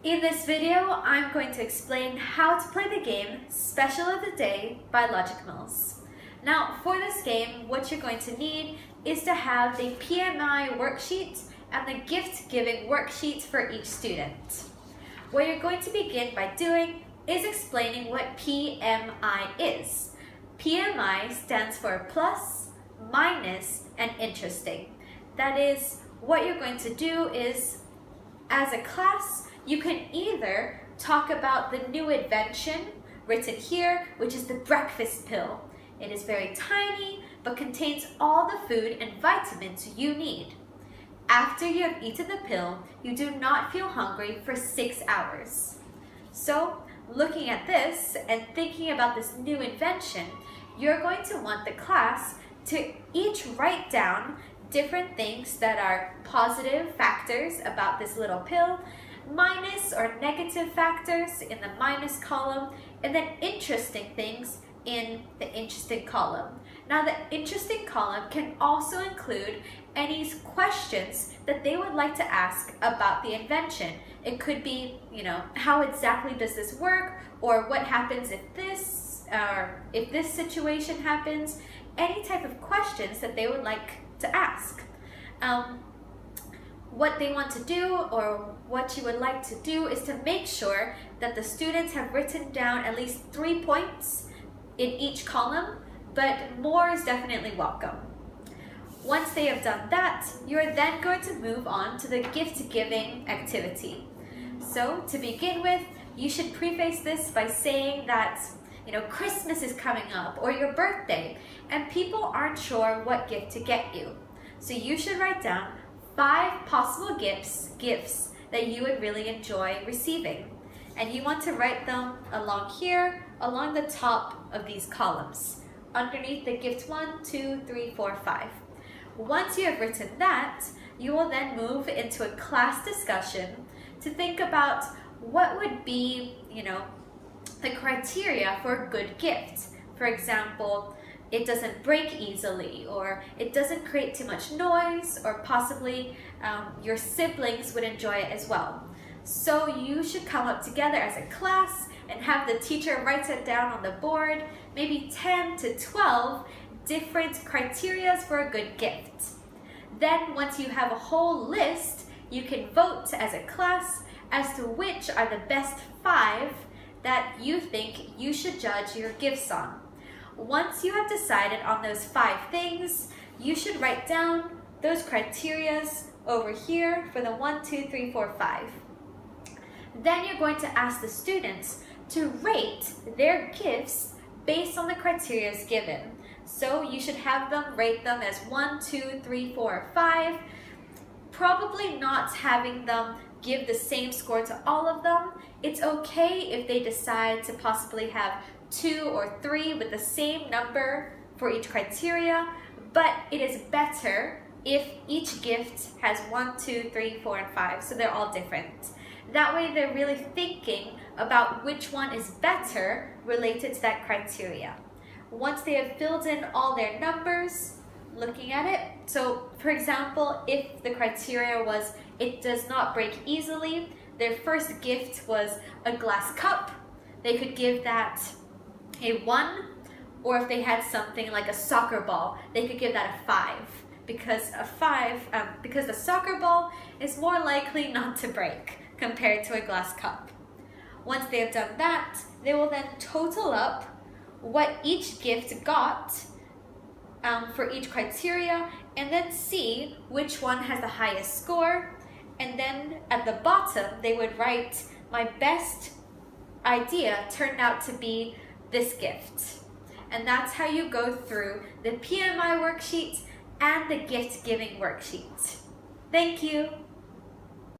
In this video, I'm going to explain how to play the game Special of the Day by Logicmills. Now, for this game, what you're going to need is to have the PMI worksheet and the gift-giving worksheet for each student. What you're going to begin by doing is explaining what PMI is. PMI stands for plus, minus, and interesting. That is, what you're going to do is, as a class, you can either talk about the new invention written here, which is the breakfast pill. It is very tiny, but contains all the food and vitamins you need. After you have eaten the pill, you do not feel hungry for 6 hours. So, looking at this and thinking about this new invention, you're going to want the class to each write down different things that are positive factors about this little pill, minus or negative factors in the minus column, and then interesting things in the interesting column. Now, the interesting column can also include any questions that they would like to ask about the invention. It could be, how exactly does this work, or what happens if this situation happens, any type of questions that they would like to ask. What they want to do, or what you would like to do, is to make sure that the students have written down at least 3 points in each column, but more is definitely welcome. Once they have done that, you're then going to move on to the gift-giving activity. So, to begin with, you should preface this by saying that Christmas is coming up, or your birthday, and people aren't sure what gift to get you. So you should write down 5 possible gifts that you would really enjoy receiving. And you want to write them along here, along the top of these columns, underneath the gift 1, 2, 3, 4, 5. Once you have written that, you will then move into a class discussion to think about what would be, the criteria for a good gift. For example, it doesn't break easily, or it doesn't create too much noise, or possibly your siblings would enjoy it as well. So you should come up together as a class and have the teacher write it down on the board, maybe 10 to 12 different criteria for a good gift. Then once you have a whole list, you can vote as a class as to which are the best 5 that you think you should judge your gifts on. Once you have decided on those 5 things, you should write down those criterias over here for the 1, 2, 3, 4, 5. Then you're going to ask the students to rate their gifts based on the criteria given. So you should have them rate them as 1, 2, 3, 4, 5, probably not having them give the same score to all of them. It's okay if they decide to possibly have 2 or 3 with the same number for each criteria, but it is better if each gift has 1, 2, 3, 4, and 5, so they're all different. That way they're really thinking about which one is better related to that criteria. Once they have filled in all their numbers, looking at it, so for example, if the criteria was it does not break easily, their first gift was a glass cup, they could give that a 1, or if they had something like a soccer ball, they could give that a 5, because because the soccer ball is more likely not to break compared to a glass cup. Once they have done that, they will then total up what each gift got for each criteria, and then see which one has the highest score. And then at the bottom, they would write, my best idea turned out to be this gift. And that's how you go through the PMI worksheet and the gift-giving worksheet. Thank you.